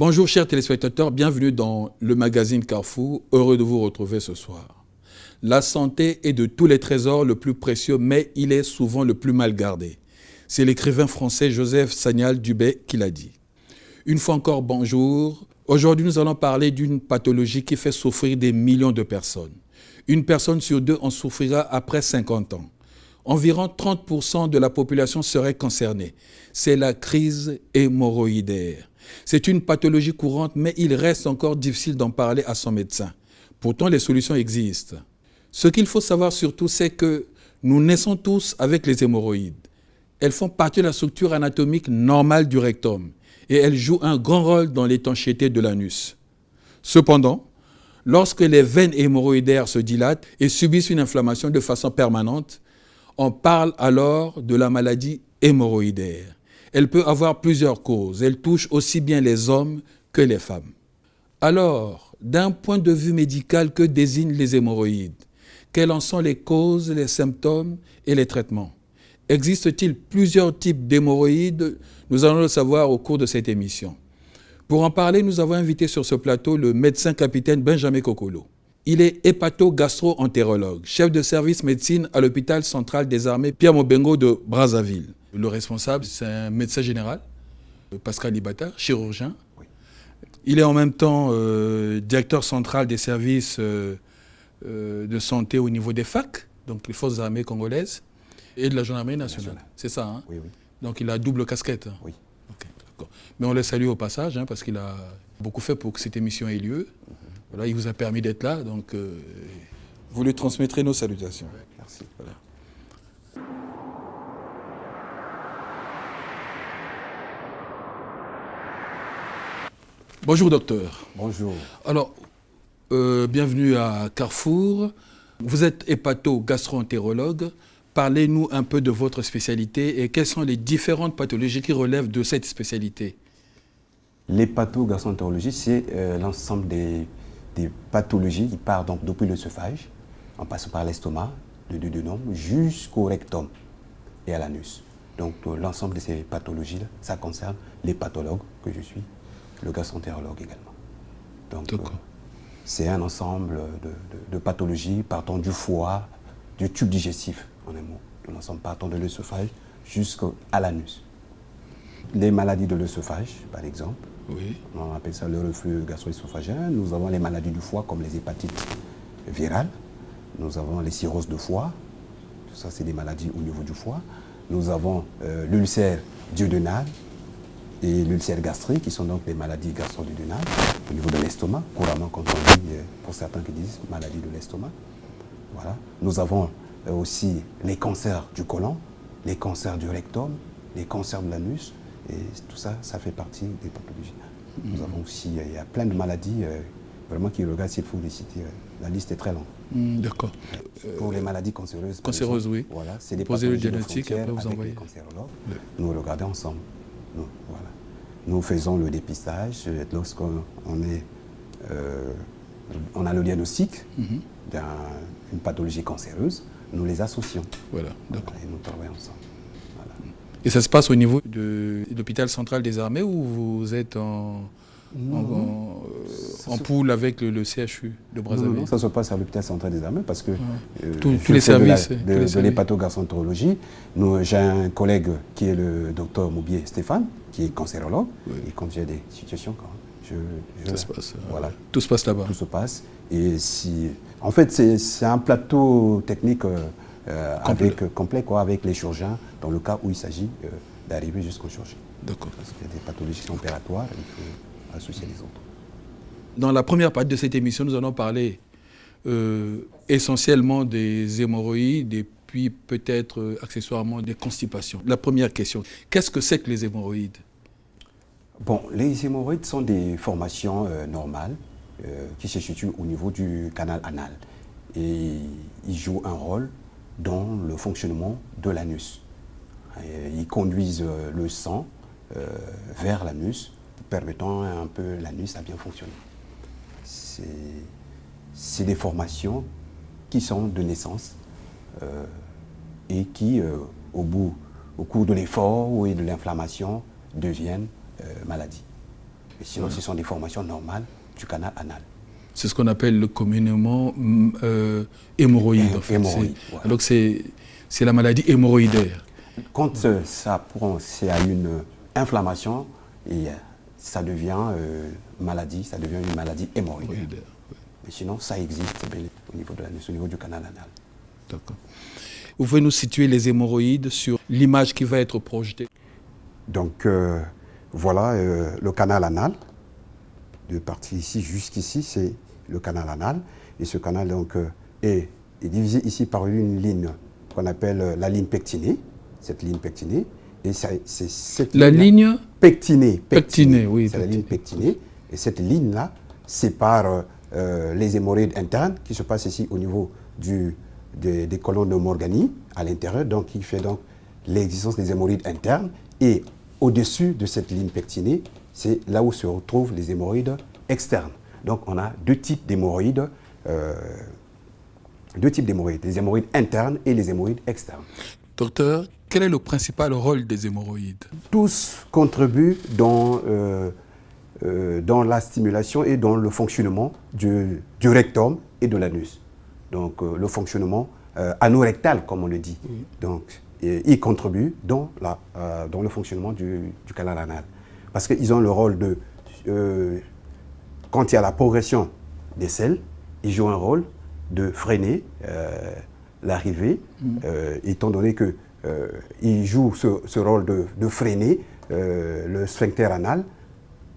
Bonjour chers téléspectateurs, bienvenue dans le magazine Carrefour, heureux de vous retrouver ce soir. La santé est de tous les trésors le plus précieux, mais il est souvent le plus mal gardé. C'est l'écrivain français Joseph Sagnal Dubé qui l'a dit. Une fois encore, bonjour. Aujourd'hui, nous allons parler d'une pathologie qui fait souffrir des millions de personnes. Une personne sur deux en souffrira après 50 ans. Environ 30% de la population serait concernée. C'est la crise hémorroïdaire. C'est une pathologie courante, mais il reste encore difficile d'en parler à son médecin. Pourtant, les solutions existent. Ce qu'il faut savoir surtout, c'est que nous naissons tous avec les hémorroïdes. Elles font partie de la structure anatomique normale du rectum et elles jouent un grand rôle dans l'étanchéité de l'anus. Cependant, lorsque les veines hémorroïdaires se dilatent et subissent une inflammation de façon permanente, on parle alors de la maladie hémorroïdaire. Elle peut avoir plusieurs causes. Elle touche aussi bien les hommes que les femmes. Alors, d'un point de vue médical, que désignent les hémorroïdes? Quelles en sont les causes, les symptômes et les traitements? Existe-t-il plusieurs types d'hémorroïdes? Nous allons le savoir au cours de cette émission. Pour en parler, nous avons invité sur ce plateau le médecin capitaine Benjamin Kokolo. Il est hépato-gastro-entérologue, chef de service médecine à l'hôpital central des armées Pierre Mobengo de Brazzaville. Le responsable, c'est un médecin général, Pascal Libata, chirurgien. Oui. Il est en même temps directeur central des services de santé au niveau des FAC, donc les forces armées congolaises, et de la gendarmerie nationale. C'est ça, hein? Oui, oui. Donc il a double casquette. Oui. Okay, d'accord. Mais on le salue au passage, hein, parce qu'il a beaucoup fait pour que cette émission ait lieu. Voilà, il vous a permis d'être là, donc vous lui transmettrez nos salutations. Merci. Voilà. Bonjour docteur. Bonjour. Alors, bienvenue à Carrefour. Vous êtes hépato-gastro-entérologue. Parlez-nous un peu de votre spécialité et quelles sont les différentes pathologies qui relèvent de cette spécialité. L'hépato-gastro-entérologie, c'est l'ensemble des pathologies qui partent donc depuis l'œsophage, en passant par l'estomac, le duodénum, jusqu'au rectum et à l'anus. Donc l'ensemble de ces pathologies-là, ça concerne l'hépatologue que je suis, le gastro-entérologue également. Donc c'est un ensemble de pathologies partant du foie, du tube digestif, en un mot, de l'ensemble partant de l'œsophage jusqu'à l'anus. Les maladies de l'œsophage, par exemple, oui. On appelle ça le reflux gastro-œsophagien. Nous avons les maladies du foie comme les hépatites virales. Nous avons les cirrhoses de foie. Tout ça, c'est des maladies au niveau du foie. Nous avons l'ulcère duodénal et l'ulcère gastrique, qui sont donc les maladies gastro-duodénales au niveau de l'estomac. Couramment, quand on dit, pour certains qui disent maladie de l'estomac. Voilà. Nous avons aussi les cancers du côlon, les cancers du rectum, les cancers de l'anus. Et tout ça, ça fait partie des pathologies. Nous avons aussi, il y a plein de maladies, vraiment qui regardent s'il faut les citer. La liste est très longue. D'accord. Pour les maladies cancéreuses. Cancéreuses, oui. Voilà, c'est des pathologies génétiques et après vous avec envoyez. Les cancérologues. Oui. Nous regardons ensemble. Voilà. Nous faisons le dépistage lorsqu'on on a le diagnostic d'une pathologie cancéreuse. Nous les associons. Voilà, d'accord. Et nous travaillons ensemble. Et ça se passe au niveau de l'hôpital central des armées ou vous êtes en poule avec le CHU de Brazzaville? Non, ça se passe à l'hôpital central des armées parce que tous les services de l'hépato-gastro-entérologie, j'ai un collègue qui est le docteur Moubier Stéphane, qui est cancérologue, et quand j'ai des situations, ça se passe, voilà, tout se passe là-bas. Tout se passe. Et en fait, c'est un plateau technique complet avec les chirurgiens, dans le cas où il s'agit d'arriver jusqu'au chirurgien. D'accord. Parce qu'il y a des pathologies opératoires, il faut associer les autres. Dans la première partie de cette émission, nous allons parler essentiellement des hémorroïdes et puis peut-être accessoirement des constipations. La première question, qu'est-ce que c'est que les hémorroïdes? Bon, les hémorroïdes sont des formations normales qui se situent au niveau du canal anal. Et ils jouent un rôle dans le fonctionnement de l'anus. Ils conduisent le sang vers l'anus, permettant un peu l'anus à bien fonctionner. C'est des formations qui sont de naissance et qui, au cours de l'effort ou de l'inflammation, deviennent maladies. Et sinon, ce sont des formations normales du canal anal. C'est ce qu'on appelle le communément hémorroïde. En fait. Voilà. Donc c'est la maladie hémorroïdaire. Quand ça prend, c'est à une inflammation, et ça devient maladie, ça devient une maladie hémorroïdaire. Mais sinon, ça existe au niveau de l'anus, au niveau du canal anal. D'accord. Vous pouvez nous situer les hémorroïdes sur l'image qui va être projetée? Donc voilà le canal anal. De partir ici jusqu'ici, c'est le canal anal. Et ce canal donc, est divisé ici par une ligne qu'on appelle la ligne pectinée. Cette ligne pectinée. Et c'est cette ligne pectinée. Pectinée, oui. C'est la ligne pectinée. Et cette ligne-là sépare les hémorroïdes internes qui se passent ici au niveau des colonnes de Morgani à l'intérieur. Donc, qui fait donc l'existence des hémorroïdes internes. Et au-dessus de cette ligne pectinée, c'est là où se retrouvent les hémorroïdes externes. Donc on a deux types d'hémorroïdes, les hémorroïdes internes et les hémorroïdes externes. Docteur, quel est le principal rôle des hémorroïdes? Tous contribuent dans la stimulation et dans le fonctionnement du rectum et de l'anus. Donc le fonctionnement anorectal, comme on le dit. Oui. Donc ils contribuent dans le fonctionnement du canal anal. Parce qu'ils ont le rôle de, quand il y a la progression des selles, ils jouent un rôle de freiner l'arrivée, étant donné qu'ils jouent ce rôle de freiner le sphincter anal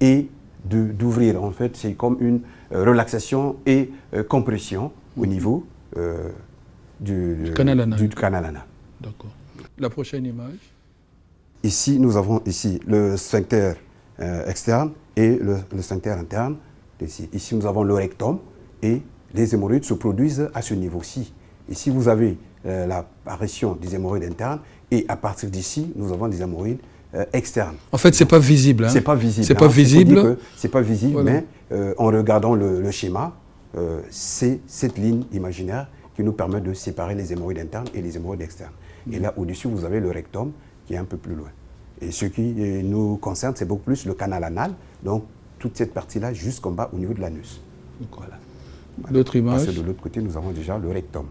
et d'ouvrir. En fait, c'est comme une relaxation et compression au niveau du canal anal. D'accord. La prochaine image. Ici, nous avons le sphincter externe et le sphincter interne. Ici, nous avons le rectum et les hémorroïdes se produisent à ce niveau-ci. Ici, vous avez l'apparition des hémorroïdes internes et à partir d'ici, nous avons des hémorroïdes externes. En fait, ce n'est pas visible. Hein. C'est pas visible. C'est pas visible. C'est pas visible, voilà. Mais en regardant le schéma, c'est cette ligne imaginaire qui nous permet de séparer les hémorroïdes internes et les hémorroïdes externes. Et là, au-dessus, vous avez le rectum qui est un peu plus loin. Et ce qui nous concerne, c'est beaucoup plus le canal anal, donc toute cette partie-là jusqu'en bas au niveau de l'anus. Voilà. L'autre image. Parce que de l'autre côté, nous avons déjà le rectum.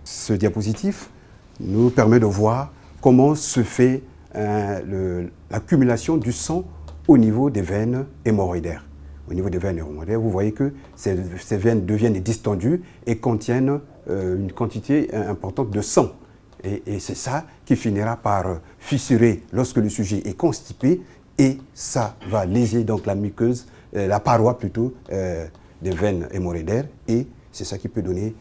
Ce diapositif nous permet de voir comment se fait l'accumulation du sang au niveau des veines hémorroïdaires. Au niveau des veines hémorroïdaires, vous voyez que ces veines deviennent distendues et contiennent une quantité importante de sang. Et c'est ça qui finira par fissurer lorsque le sujet est constipé et ça va léser donc la muqueuse, la paroi plutôt des veines hémorroïdaires et c'est ça qui peut donner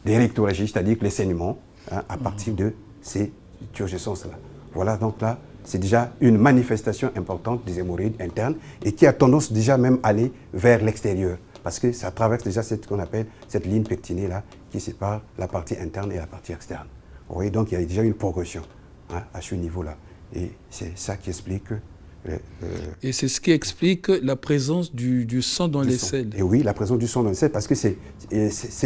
des rectorragies, c'est-à-dire les saignements à partir de ces turgescences-là. Voilà, donc là, c'est déjà une manifestation importante des hémorroïdes internes et qui a tendance déjà même à aller vers l'extérieur. Parce que ça traverse déjà ce qu'on appelle cette ligne pectinée-là qui sépare la partie interne et la partie externe. Vous voyez, donc il y a déjà une progression à ce niveau-là. Et c'est ça qui explique... et c'est ce qui explique la présence du sang dans les selles. Et oui, la présence du sang dans les selles, parce que ces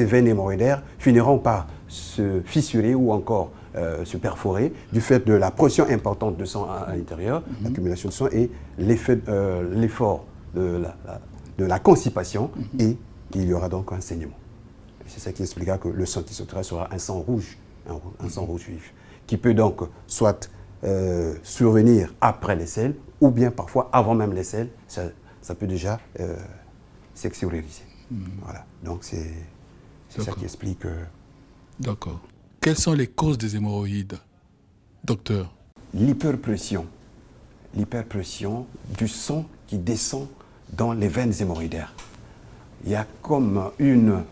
veines hémorroïdaires finiront par se fissurer ou encore se perforer du fait de la pression importante de sang à l'intérieur, l'accumulation de sang et l'effort de la constipation, et il y aura donc un saignement. C'est ça qui expliquera que le sang qui sortira sera un sang rouge, un sang rouge vif, qui peut donc soit survenir après les selles, ou bien parfois avant même les selles, ça peut déjà s'extérioriser. Voilà. Donc c'est ça qui explique... D'accord. Quelles sont les causes des hémorroïdes, docteur? L'hyperpression du sang qui descend dans les veines hémorroïdaires. Il y a comme une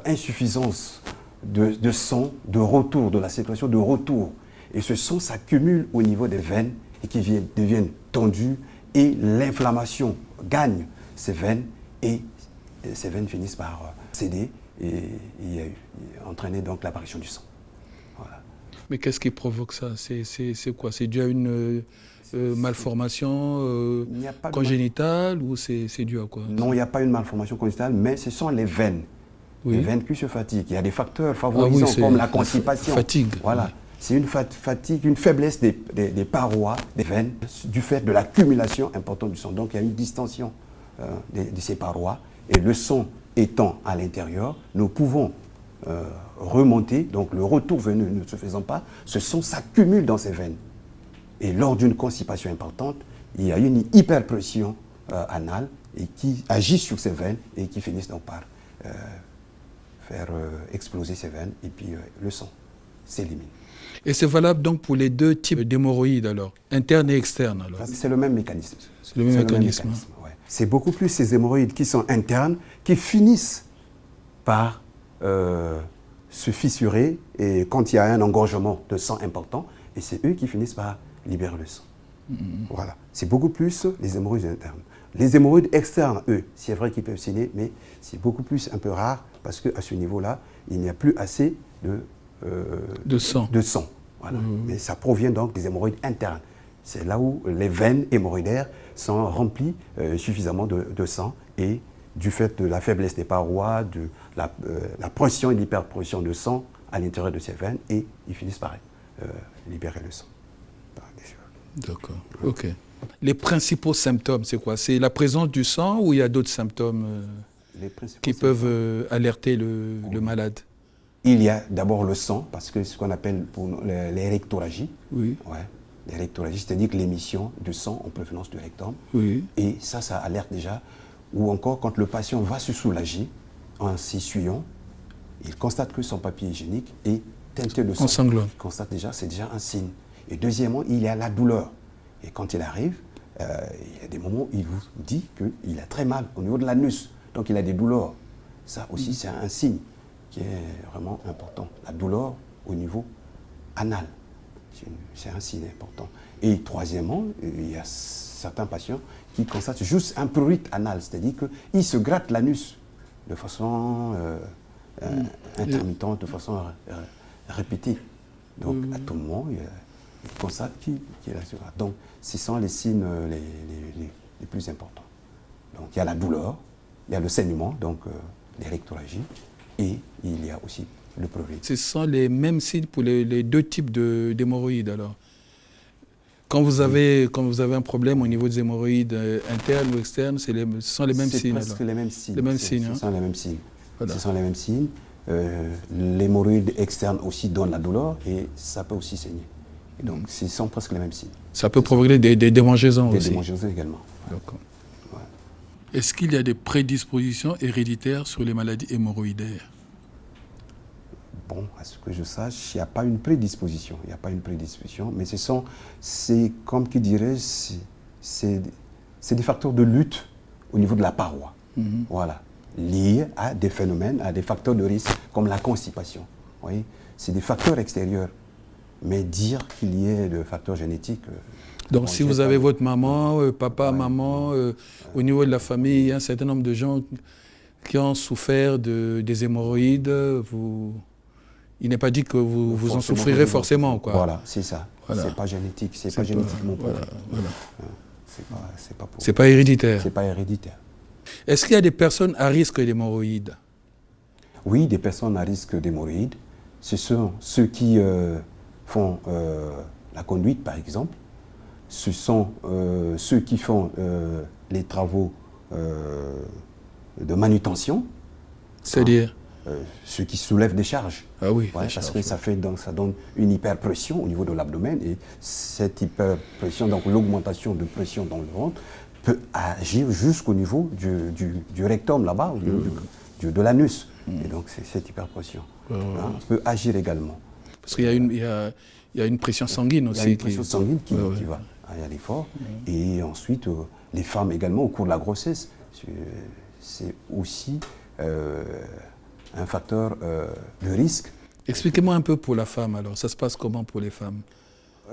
insuffisance de sang, de retour, de la circulation de retour. Et ce sang s'accumule au niveau des veines et qui deviennent tendues et l'inflammation gagne ces veines et ces veines finissent par céder et entraîner donc l'apparition du sang. Voilà. Mais qu'est-ce qui provoque ça? C'est quoi? C'est dû à une malformation congénitale ou c'est dû à quoi? Non, il n'y a pas une malformation congénitale, mais ce sont les veines. Oui. Les veines qui se fatiguent. Il y a des facteurs favorisants comme la constipation. Fatigue. Voilà. c'est une fatigue, une faiblesse des parois, des veines, du fait de l'accumulation importante du sang. Donc il y a une distension de ces parois, et le sang étant à l'intérieur, nous pouvons remonter, donc le retour veineux ne se faisant pas, ce sang s'accumule dans ces veines. Et lors d'une constipation importante, il y a une hyperpression anale et qui agit sur ces veines et qui finissent donc par faire exploser ces veines, et puis le sang s'élimine. Et c'est valable donc pour les deux types d'hémorroïdes alors, internes et externes alors? C'est le même mécanisme. C'est le même mécanisme. Ouais. C'est beaucoup plus ces hémorroïdes qui sont internes qui finissent par se fissurer, et quand il y a un engorgement de sang important, et c'est eux qui finissent par libérer le sang. Voilà. C'est beaucoup plus les hémorroïdes internes. Les hémorroïdes externes, eux, c'est vrai qu'ils peuvent saigner, mais c'est beaucoup plus un peu rare, parce qu'à ce niveau-là, il n'y a plus assez de sang. Voilà. Mais ça provient donc des hémorroïdes internes. C'est là où les veines hémorroïdaires sont remplies suffisamment de sang, et du fait de la faiblesse des parois, de la pression et l'hyperpression de sang à l'intérieur de ces veines, et ils finissent par libérer le sang. D'accord, ok. Les principaux symptômes, c'est quoi? C'est la présence du sang, ou il y a d'autres symptômes qui peuvent alerter le malade? Il y a d'abord le sang, parce que ce qu'on appelle pour les rectorragies. Oui. Ouais, les rectorragies, c'est-à-dire que l'émission du sang en provenance du rectum. Oui. Et ça alerte déjà. Ou encore, quand le patient va se soulager en s'essuyant, il constate que son papier hygiénique est teinté de sang. Ensanglant. Il constate déjà, c'est déjà un signe. Et deuxièmement, il y a la douleur. Et quand il arrive, il y a des moments où il vous dit qu'il a très mal au niveau de l'anus. Donc il a des douleurs. Ça aussi, c'est un signe qui est vraiment important. La douleur au niveau anal, c'est un signe important. Et troisièmement, il y a certains patients qui constatent juste un prurite anal, c'est-à-dire qu'ils se grattent l'anus de façon intermittente, de façon répétée. Donc à tout moment, il constate qu'il a ce grat. Donc ce sont les signes les plus importants. Donc il y a la douleur, il y a le saignement, donc les rectorragies, et il y a aussi le prurite. Ce sont les mêmes signes pour les deux types d'hémorroïdes alors? Quand vous avez un problème au niveau des hémorroïdes internes ou externes, ce sont les mêmes signes? C'est presque les mêmes signes. Les mêmes signes. Ce sont les mêmes signes. Voilà. Ce sont les mêmes signes. L'hémorroïde externe aussi donne la douleur, et ça peut aussi saigner. Et donc, ce sont presque les mêmes signes. Ça peut provoquer des démangeaisons aussi? Des démangeaisons également. D'accord. Ouais. Est-ce qu'il y a des prédispositions héréditaires sur les maladies hémorroïdaires? Bon, à ce que je sache, il n'y a pas une prédisposition. Il n'y a pas une prédisposition, mais c'est comme qui dirait, c'est des facteurs de lutte au niveau de la paroi. Voilà, liés à des phénomènes, à des facteurs de risque, comme la constipation. Vous voyez, c'est des facteurs extérieurs. Mais dire qu'il y ait de facteurs génétiques... Donc si vous avez votre maman, papa, maman, au niveau de la famille, il y a un certain nombre de gens qui ont souffert des hémorroïdes, il n'est pas dit que vous en souffrirez forcément, quoi. Voilà, c'est ça. Voilà. C'est pas génétique, c'est pas génétiquement prouvé. Voilà. C'est pas héréditaire. C'est pas héréditaire. Est-ce qu'il y a des personnes à risque d'hémorroïdes? Oui, des personnes à risque d'hémorroïdes. Ce sont ceux qui font la conduite, par exemple. Ce sont ceux qui font les travaux de manutention. C'est-à-dire ceux qui soulèvent des charges. Ah oui. Ouais, parce que ça donne une hyperpression au niveau de l'abdomen, et cette hyperpression, donc l'augmentation de pression dans le ventre, peut agir jusqu'au niveau du rectum là-bas, au niveau de l'anus. Et donc cette hyperpression peut agir également. Parce qu'il y a une pression sanguine aussi. Il y a une pression sanguine qui va à l'effort. Et ensuite, les femmes également, au cours de la grossesse, c'est aussi un facteur de risque. Expliquez-moi un peu pour la femme alors, ça se passe comment pour les femmes?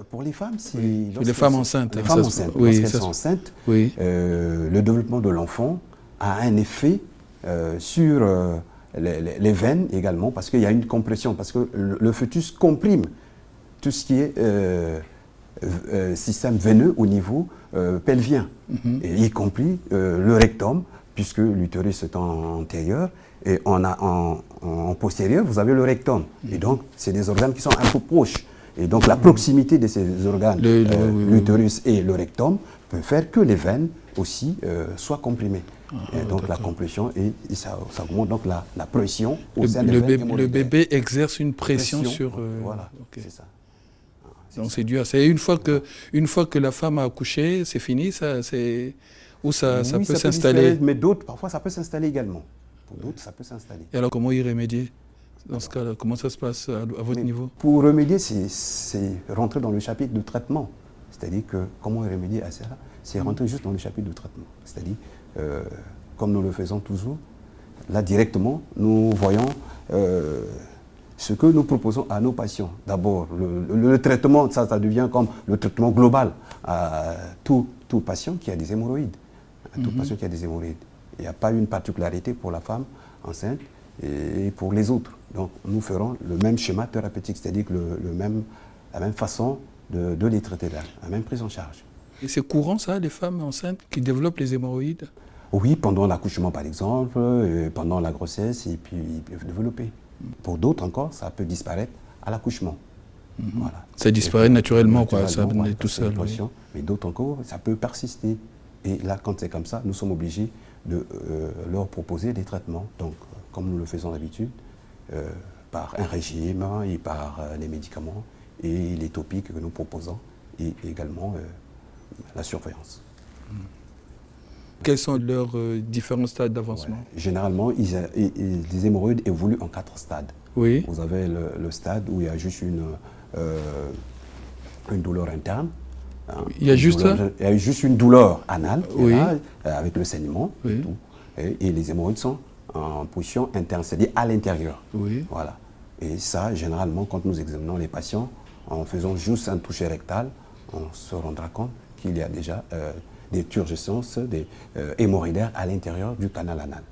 Pour les femmes, c'est... Les femmes enceintes. Les femmes enceintes, lorsqu'elles sont enceintes, le développement de l'enfant a un effet sur les veines également, parce qu'il y a une compression, parce que le fœtus comprime tout ce qui est système veineux au niveau pelvien, et y compris le rectum, puisque l'utérus est en antérieur, et en postérieur, vous avez le rectum. Et donc, c'est des organes qui sont un peu proches. Et donc la proximité de ces organes, l'utérus et le rectum, peut faire que les veines aussi soient comprimées. Et donc la compression, et ça augmente donc la pression au sein des veines hémorroïdaires. Le bébé exerce une pression sur... Voilà, c'est ça. Donc c'est dû à ça. Et une fois que la femme a accouché, c'est fini, ça peut s'installer. Mais d'autres, parfois, ça peut s'installer également. Pour d'autres, ça peut s'installer. Et alors, comment y remédier dans ce cas-là? Comment ça se passe à votre niveau? Pour remédier, c'est rentrer dans le chapitre de traitement. C'est-à-dire que comment y remédier à ça? C'est rentrer juste dans le chapitre de traitement. C'est-à-dire, comme nous le faisons toujours, là directement, nous voyons ce que nous proposons à nos patients. D'abord, le traitement, ça devient comme le traitement global à tout patient qui a des hémorroïdes. Tout patient qui a des hémorroïdes. Il n'y a pas une particularité pour la femme enceinte et pour les autres. Donc nous ferons le même schéma thérapeutique, c'est-à-dire que la même façon de les traiter, la même prise en charge. Et c'est courant ça, les femmes enceintes qui développent les hémorroïdes? Oui, pendant l'accouchement par exemple, pendant la grossesse, et puis ils peuvent développer. Pour d'autres encore, ça peut disparaître à l'accouchement. Voilà. Ça disparaît naturellement, quoi, ça venait tout seul. Oui. Mais d'autres encore, ça peut persister. Et là, quand c'est comme ça, nous sommes obligés de leur proposer des traitements. Donc, comme nous le faisons d'habitude, par un régime et par les médicaments et les topiques que nous proposons, et également la surveillance. Quels sont leurs différents stades d'avancement? Généralement, les hémorroïdes évoluent en 4 stades. Oui. Vous avez le stade où il y a juste une douleur interne. Il y a juste une douleur anale, oui. Là, avec le saignement. Oui. Tout. Et les hémorroïdes sont en position interne, c'est-à-dire à l'intérieur. Oui. Voilà. Et ça, généralement, quand nous examinons les patients, en faisant juste un toucher rectal, on se rendra compte qu'il y a déjà des turgescences, des hémorroïdaires à l'intérieur du canal anal.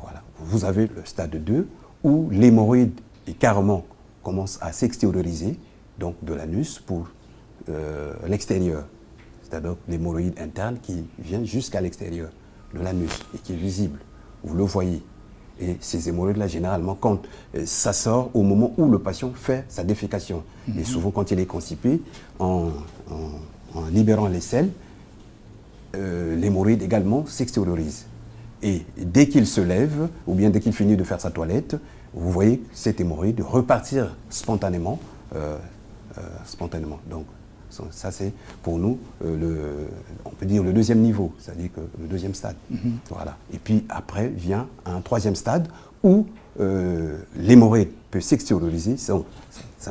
Voilà. Vous avez le stade 2, où l'hémorroïde carrément commence à s'extérioriser, donc de l'anus pour l'extérieur. C'est-à-dire l'hémorroïde interne qui vient jusqu'à l'extérieur de l'anus et qui est visible. Vous le voyez. Et ces hémorroïdes-là, généralement, quand ça sort au moment où le patient fait sa défécation. Et souvent, quand il est constipé, en libérant les selles, l'hémorroïde également s'extériorise. Et dès qu'il se lève, ou bien dès qu'il finit de faire sa toilette, vous voyez cet hémorroïde repartir spontanément. Donc, ça c'est pour nous, on peut dire le deuxième niveau, c'est-à-dire que le deuxième stade. Voilà. Et puis après vient un troisième stade où l'hémorroïde peut s'extérioriser, ça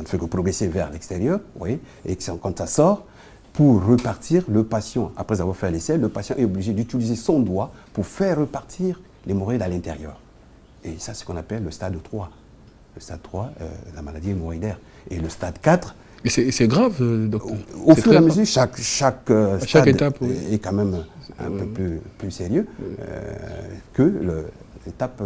ne fait que progresser vers l'extérieur, vous voyez, et quand ça sort, pour repartir, le patient, après avoir fait l'essai, le patient est obligé d'utiliser son doigt pour faire repartir l'hémorroïde à l'intérieur. Et ça, c'est ce qu'on appelle le stade 3. Le stade 3, la maladie hémorroïdaire. Et le stade 4... Et c'est grave, docteur? Au fur et à mesure, chaque stade étape, oui. est quand même un peu plus sérieux que l'étape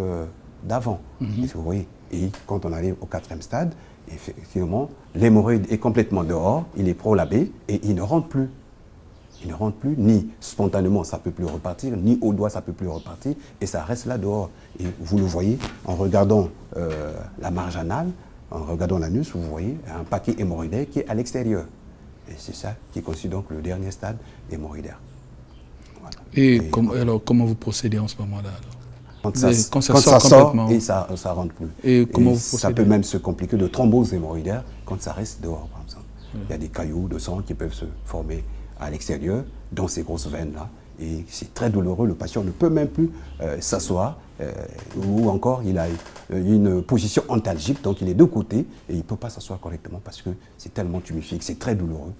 d'avant. Vous voyez. Et quand on arrive au 4e stade, effectivement, l'hémorroïde est complètement dehors, il est prolabé et il ne rentre plus. Il ne rentre plus, ni spontanément ça ne peut plus repartir, ni au doigt ça ne peut plus repartir, et ça reste là dehors. Et vous le voyez en regardant la marge anale, en regardant l'anus, vous voyez un paquet hémorroïdaire qui est à l'extérieur. Et c'est ça qui constitue donc le dernier stade hémorroïdaire. Voilà. Et alors, comment vous procédez en ce moment-là? Quand ça sort et ça rentre plus. Et comment vous procédez? Ça peut même se compliquer de thrombose hémorroïdaire quand ça reste dehors, par exemple. Il y a des cailloux de sang qui peuvent se former à l'extérieur, dans ces grosses veines-là. Et c'est très douloureux, le patient ne peut même plus s'asseoir, ou encore il a une position antalgique, donc il est de côté, et il ne peut pas s'asseoir correctement parce que c'est tellement tuméfique, c'est très douloureux.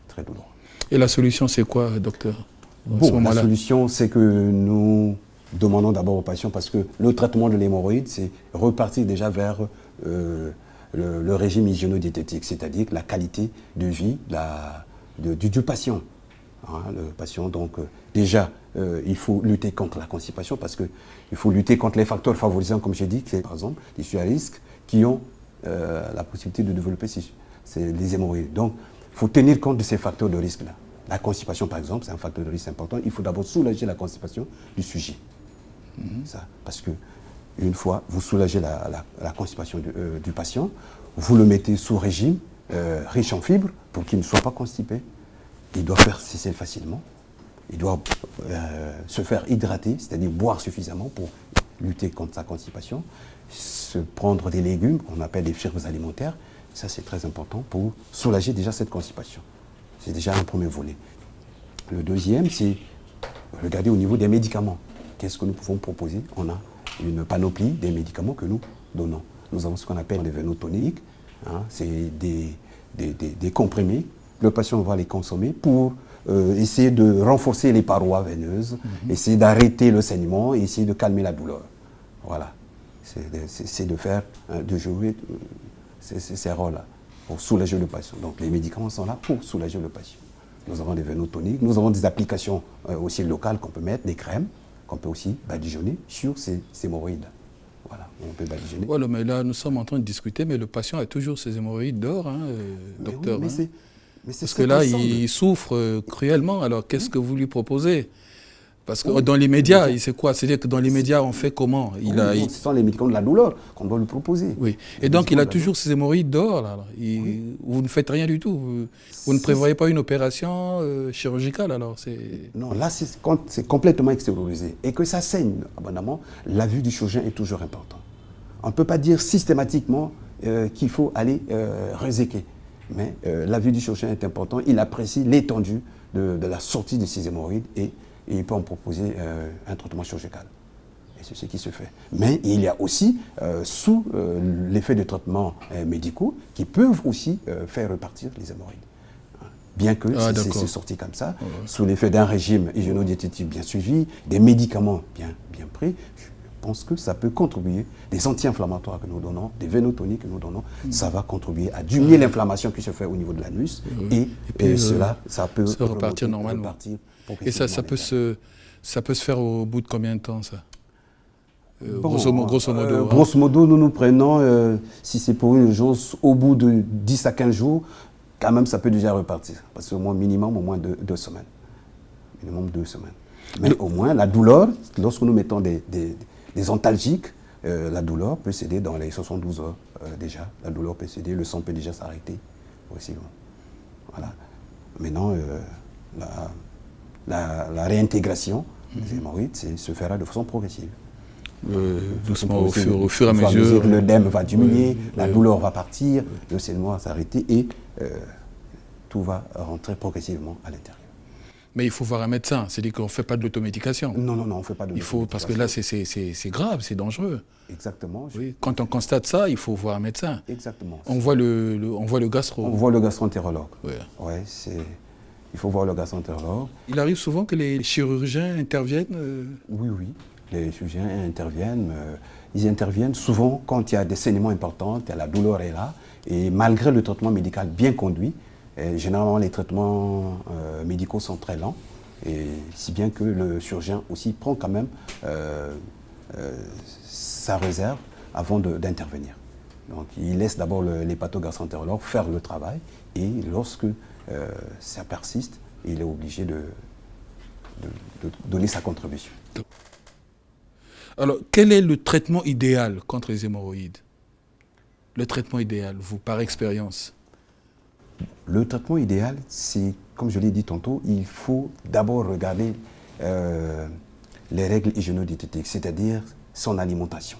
Très douloureux. Et la solution, c'est quoi, docteur? La solution, c'est que nous demandons d'abord aux patients, parce que le traitement de l'hémorroïde, c'est repartir déjà vers le régime hygiéno-diététique, c'est-à-dire la qualité de vie du patient. Le patient, donc déjà, il faut lutter contre la constipation parce qu'il faut lutter contre les facteurs favorisants, comme j'ai dit, c'est par exemple les sujets à risque qui ont la possibilité de développer les hémorroïdes. Donc, il faut tenir compte de ces facteurs de risque-là. La constipation, par exemple, c'est un facteur de risque important. Il faut d'abord soulager la constipation du sujet. Ça, parce que une fois vous soulagez la constipation du patient, vous le mettez sous régime riches en fibres pour qu'il ne soit pas constipé. Il doit faire ses selles facilement. Il doit se faire hydrater, c'est-à-dire boire suffisamment pour lutter contre sa constipation. Se prendre des légumes, qu'on appelle des fibres alimentaires. Ça, c'est très important pour soulager déjà cette constipation. C'est déjà un premier volet. Le deuxième, c'est regarder au niveau des médicaments. Qu'est-ce que nous pouvons proposer? On a une panoplie des médicaments que nous donnons. Nous avons ce qu'on appelle des vénotoniques. C'est des comprimés. Le patient va les consommer pour essayer de renforcer les parois veineuses, essayer d'arrêter le saignement, essayer de calmer la douleur. Voilà. C'est de faire, de jouer ces rôles-là pour soulager le patient. Donc les médicaments sont là pour soulager le patient. Nous avons des vénotoniques, nous avons des applications aussi locales qu'on peut mettre, des crèmes qu'on peut aussi badigeonner sur ces hémorroïdes. Voilà, on peut badigeonner. Voilà, mais là, nous sommes en train de discuter, mais le patient a toujours ses hémorroïdes d'or, docteur. Oui, parce que là, il souffre cruellement. Alors, qu'est-ce que vous lui proposez? Parce que dans les médias, c'est quoi? C'est-à-dire que dans les médias, on fait comment? Ce sont les médicaments de la douleur qu'on doit lui proposer. Oui. Et donc, il a toujours ses hémorroïdes d'or, là. Vous ne faites rien du tout. Vous ne prévoyez pas une opération chirurgicale, alors? Non, là, c'est complètement extériorisé. Et que ça saigne abondamment, la vue du chirurgien est toujours importante. On ne peut pas dire systématiquement qu'il faut aller réséquer. Mais la vue du chirurgien est importante. Il apprécie l'étendue de la sortie de ces hémorroïdes et il peut en proposer un traitement chirurgical. Et c'est ce qui se fait. Mais il y a aussi, sous l'effet de traitements médicaux, qui peuvent aussi faire repartir les hémorroïdes. Bien que c'est sorti comme ça, sous l'effet d'un régime hygiéno-diététique bien suivi, des médicaments bien pris, je pense que ça peut contribuer, des anti-inflammatoires que nous donnons, des vénotoniques que nous donnons, ça va contribuer à diminuer l'inflammation qui se fait au niveau de l'anus et puis, ça peut repartir normalement. Et ça peut se faire au bout de combien de temps, ça? Grosso modo. Grosso modo, nous prenons, si c'est pour une urgence, au bout de 10 à 15 jours, quand même, ça peut déjà repartir. Parce qu'au moins, minimum, au moins 2 semaines. Minimum 2 semaines. Mais au moins, la douleur, lorsque nous mettons des antalgiques, la douleur peut céder dans les 72 heures déjà. La douleur peut céder, le sang peut déjà s'arrêter aussi. Voilà. Maintenant, la réintégration des hémorroïdes se fera de façon progressive. Doucement, au fur et à mesure. L'œdème va diminuer, la douleur va partir, le saignement va s'arrêter et tout va rentrer progressivement à l'intérieur. Mais il faut voir un médecin, c'est-à-dire qu'on ne fait pas de l'automédication. Non, on ne fait pas de l'automédication. Parce que là, c'est grave, c'est dangereux. Exactement. Oui. Quand on constate ça, il faut voir un médecin. Exactement. On voit le gastro. On voit le gastroentérologue. Oui. Ouais, il faut voir le gastroentérologue. Il arrive souvent que les chirurgiens interviennent Oui. Les chirurgiens interviennent. Ils interviennent souvent quand il y a des saignements importants, la douleur est là. Et malgré le traitement médical bien conduit, généralement les traitements médicaux sont très lents. Et si bien que le chirurgien aussi prend quand même sa réserve avant d'intervenir. Donc il laisse d'abord l'hépatogastroentérologue faire le travail. Et lorsque ça persiste, il est obligé de donner sa contribution. Alors, quel est le traitement idéal contre les hémorroïdes? Le traitement idéal, vous, par expérience? Le traitement idéal, c'est, comme je l'ai dit tantôt, il faut d'abord regarder les règles hygiéno-diététiques, c'est-à-dire son alimentation.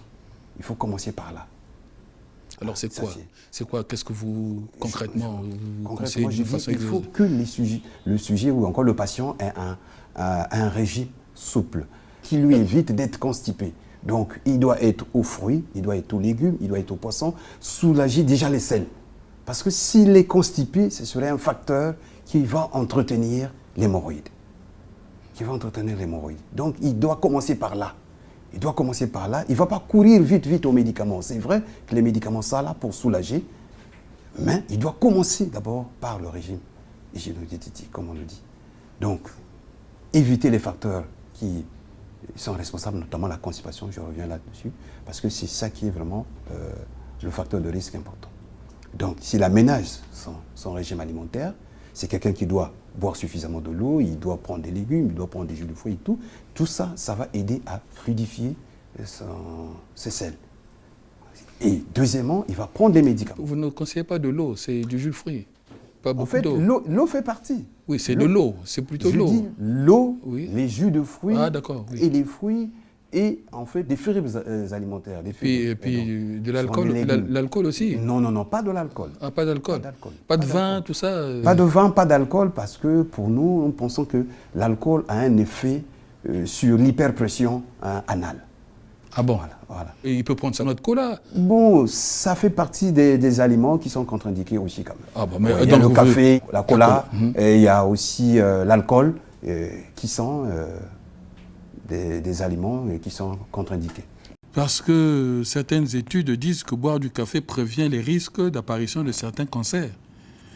Il faut commencer par là. Alors c'est quoi? C'est quoi? Qu'est-ce que vous, concrètement, vous conseillez d'une façon il faut que le sujet ou encore le patient ait un régime souple qui lui évite d'être constipé. Donc, il doit être aux fruits, il doit être aux légumes, il doit être aux poissons, soulager déjà les selles. Parce que s'il est constipé, ce serait un facteur qui va entretenir l'hémorroïde. Donc, il doit commencer par là. Il ne va pas courir vite aux médicaments. C'est vrai que les médicaments sont là pour soulager, mais il doit commencer d'abord par le régime hygiéno-diététique, comme on le dit. Donc, éviter les facteurs qui sont responsables, notamment la constipation, je reviens là-dessus, parce que c'est ça qui est vraiment le facteur de risque important. Donc, s'il aménage son régime alimentaire, c'est quelqu'un qui doit boire suffisamment de l'eau, il doit prendre des légumes, il doit prendre des jus de fruits et tout. Tout ça, ça va aider à fluidifier ses selles. Et deuxièmement, il va prendre des médicaments. Vous ne conseillez pas de l'eau, c'est du jus de fruits. Pas beaucoup En fait, d'eau. l'eau fait partie. Oui, c'est de l'eau, c'est plutôt Je l'eau. dis l'eau, Oui. les jus de fruits Oui. et les fruits et en fait des fibres alimentaires. Des fibres, Et puis de ce sont l'alcool, des légumes. l'alcool aussi. Non, pas de l'alcool. Ah, pas d'alcool. Pas d'alcool. Pas de Pas vin, d'alcool. tout ça. Pas de vin, pas d'alcool, parce que pour nous, nous pensons que l'alcool a un effet sur l'hyperpression anale. Ah bon. Voilà. Et il peut prendre ça notre cola. Bon, ça fait partie des aliments qui sont contre-indiqués aussi quand même. Ah bon, mais Il y a donc le vous café, la cola, Mhm. et il y a aussi l'alcool, qui sont des aliments qui sont contre-indiqués. Parce que certaines études disent que boire du café prévient les risques d'apparition de certains cancers.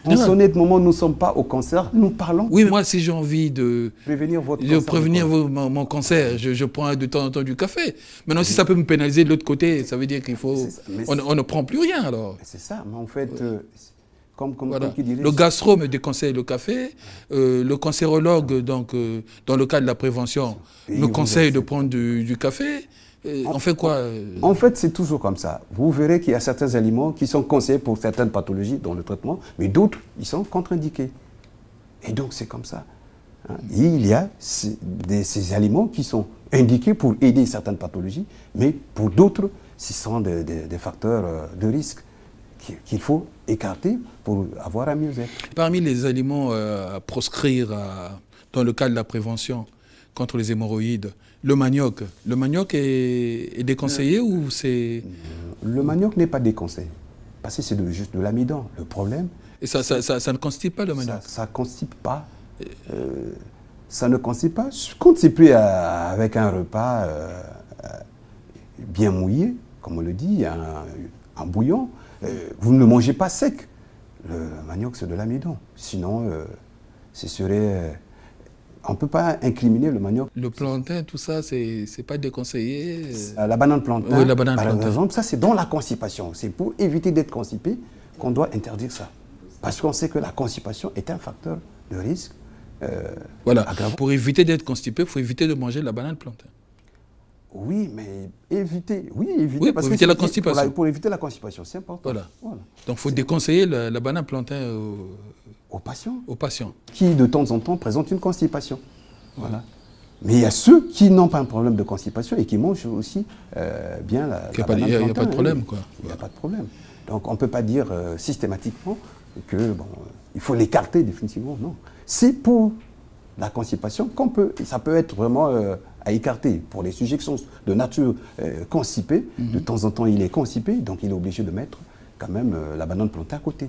En ce net moment, nous ne sommes pas au cancer, nous parlons Oui, mais moi, si j'ai envie de prévenir votre prévenir cancer. mon cancer, je prends de temps en temps du café. Maintenant, si ça peut me pénaliser de l'autre côté, ça veut dire qu'il faut... C'est ça, mais On ne prend plus rien, alors. C'est ça, mais en fait, comme Voilà. qui dirait... Le gastro me déconseille le café. Le cancérologue, donc, dans le cas de la prévention, Et me vous conseille avez de fait. prendre du café. On fait quoi En fait, c'est toujours comme ça. Vous verrez qu'il y a certains aliments qui sont conseillés pour certaines pathologies dans le traitement, mais d'autres, ils sont contre-indiqués. Et donc, c'est comme ça. Hein. Il y a ces aliments qui sont indiqués pour aider certaines pathologies, mais pour d'autres, ce sont des facteurs de risque qu'il faut écarter pour avoir un mieux-être. Parmi les aliments à proscrire dans le cas de la prévention contre les hémorroïdes, le manioc est déconseillé ou c'est... Le manioc n'est pas déconseillé, parce que c'est juste de l'amidon. Le problème, Et ça ne constipe pas le manioc? ça ne constipe pas. Ça ne constipe pas. Quand c'est pris avec un repas bien mouillé, comme on le dit, un bouillon, vous ne le mangez pas sec. Le manioc, c'est de l'amidon. Sinon, ce serait... on ne peut pas incriminer le manioc. Le plantain, tout ça, c'est pas déconseillé. La banane plantain, Oui, la banane par plantain. exemple, ça c'est dans la constipation. C'est pour éviter d'être constipé qu'on doit interdire ça. Parce qu'on sait que la constipation est un facteur de risque. Voilà. aggravant. Pour éviter d'être constipé, il faut éviter de manger de la banane plantain. Oui, mais éviter. Oui, éviter. Oui, parce pour que éviter la c'est- constipation. Pour éviter la constipation, c'est important. Voilà. Donc il faut déconseiller la banane plantain Aux patients aux patients. qui, de temps en temps, présentent une constipation. Voilà. Mais il y a ceux qui n'ont pas un problème de constipation et qui mangent aussi bien la Il n'y a, banane pas plantain, de problème, oui. quoi. Il n'y a pas de problème. Donc on ne peut pas dire systématiquement que il faut l'écarter définitivement. Non. C'est pour la constipation ça peut être vraiment à écarter. Pour les sujets qui sont de nature constipés, de temps en temps il est constipé, donc il est obligé de mettre quand même la banane plantain à côté.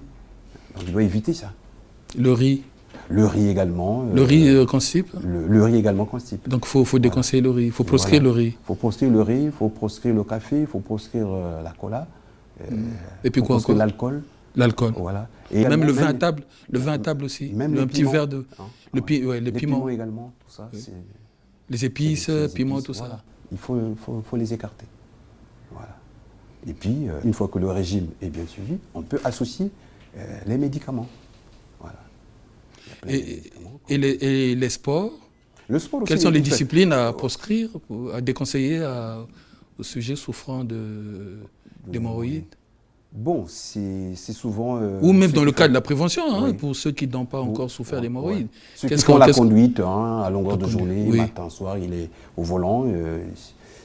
Donc il doit éviter ça. Le riz. Le riz également. Le riz constipe. Le riz également constipe. Donc il faut déconseiller le riz. Il faut proscrire Voilà. le riz. Il faut proscrire le riz, il faut proscrire le café, il faut proscrire la cola. Et puis faut quoi proscrire encore? l'alcool. L'alcool. Voilà. Et même également, le vin à table. Le vin à table aussi. Même un les petit piments, verre de... hein. Les Les piments. piments également, tout ça. Oui. c'est- Les épices, les piments, épices, tout voilà. ça. Il faut les écarter. Voilà. Et puis, une fois que le régime est bien suivi, on peut associer les médicaments. Voilà. Il y a plein de médicaments. Et les sports? Le sport aussi. Quelles sont les en fait, disciplines à proscrire, à déconseiller aux sujets souffrant d'hémorroïdes? Bon, c'est souvent... Ou même ceux dans le qui cas font- de la prévention, hein, Oui. pour ceux qui n'ont pas encore souffert Ouais, d'hémorroïdes. ouais. Ceux qui Qu'est-ce font qu'on- la qu'est-ce- conduite à longueur de La conduite, journée, oui. matin, soir, il est au volant.